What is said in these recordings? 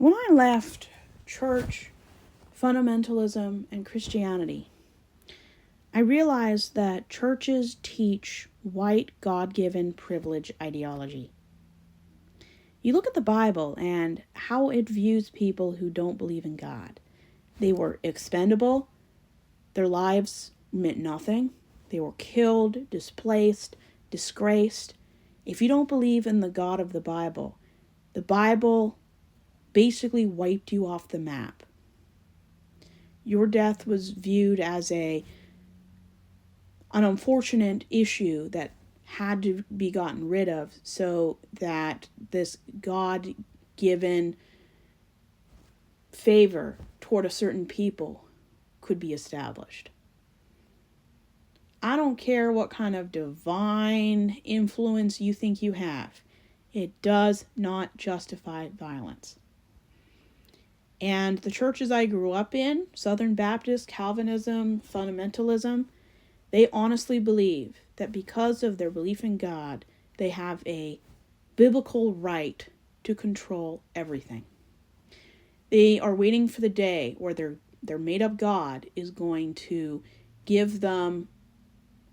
When I left church, fundamentalism, and Christianity, I realized that churches teach white God-given privilege ideology. You look at the Bible and how it views people who don't believe in God. They were expendable, their lives meant nothing, they were killed, displaced, disgraced. If you don't believe in the God of the Bible basically wiped you off the map. Your death was viewed as an unfortunate issue that had to be gotten rid of so that this God-given favor toward a certain people could be established. I don't care what kind of divine influence you think you have. It does not justify violence. And the churches I grew up in, Southern Baptist, Calvinism, fundamentalism, they honestly believe that because of their belief in God, they have a biblical right to control everything. They are waiting for the day where their made-up God is going to give them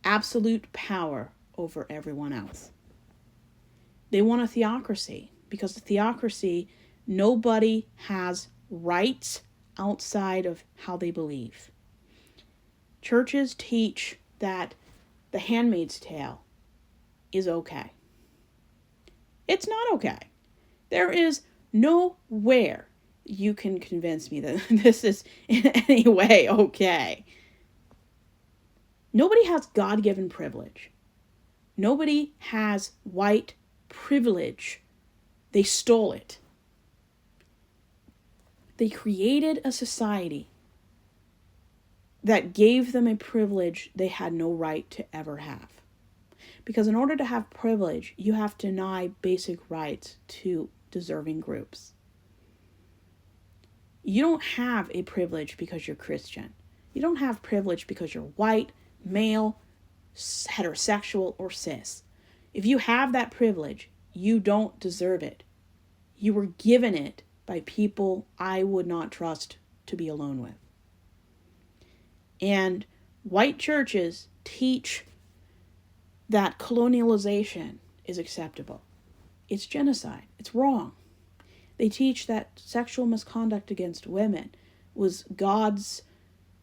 absolute power over everyone else. They want a theocracy, because the theocracy, nobody has rights outside of how they believe. Churches teach that the Handmaid's Tale is okay. It's not okay. There is nowhere you can convince me that this is in any way okay. Nobody has God-given privilege. Nobody has white privilege. They stole it. They created a society that gave them a privilege they had no right to ever have. Because in order to have privilege, you have to deny basic rights to deserving groups. You don't have a privilege because you're Christian. You don't have privilege because you're white, male, heterosexual, or cis. If you have that privilege, you don't deserve it. You were given it by people I would not trust to be alone with. And white churches teach that colonialization is acceptable. It's genocide. It's wrong. They teach that sexual misconduct against women was God's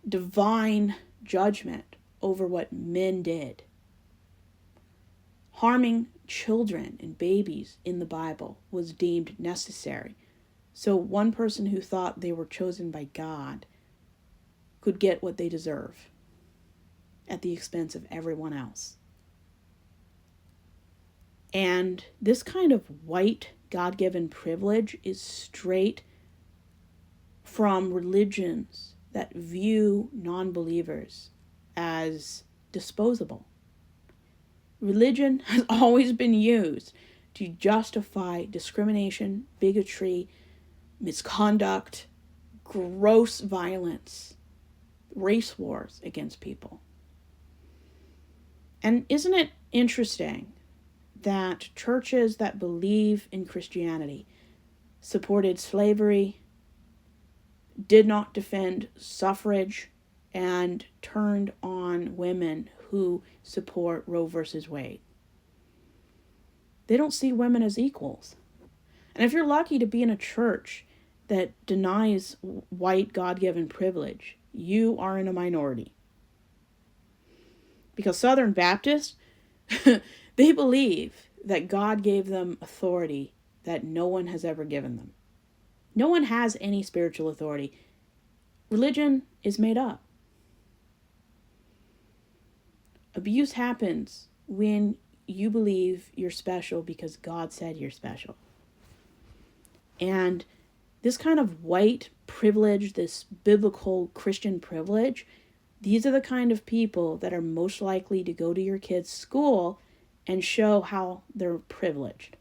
divine judgment over what men did. Harming children and babies in the Bible was deemed necessary. So one person who thought they were chosen by God could get what they deserve at the expense of everyone else. And this kind of white God-given privilege is straight from religions that view non-believers as disposable. Religion has always been used to justify discrimination, bigotry, misconduct, gross violence, race wars against people. And isn't it interesting that churches that believe in Christianity supported slavery, did not defend suffrage, and turned on women who support Roe versus Wade? They don't see women as equals. And if you're lucky to be in a church that denies white God-given privilege, you are in a minority. Because Southern Baptists, they believe that God gave them authority that no one has ever given them. No one has any spiritual authority. Religion is made up. Abuse happens when you believe you're special because God said you're special. And this kind of white privilege, this biblical Christian privilege, these are the kind of people that are most likely to go to your kids' school and show how they're privileged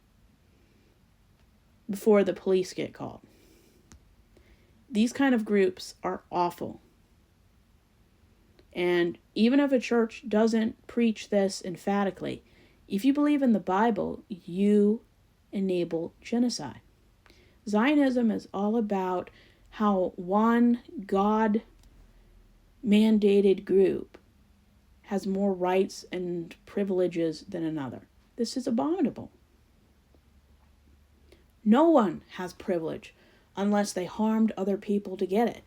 before the police get called. These kind of groups are awful. And even if a church doesn't preach this emphatically, if you believe in the Bible, you enable genocide. Zionism is all about how one God-mandated group has more rights and privileges than another. This is abominable. No one has privilege unless they harmed other people to get it.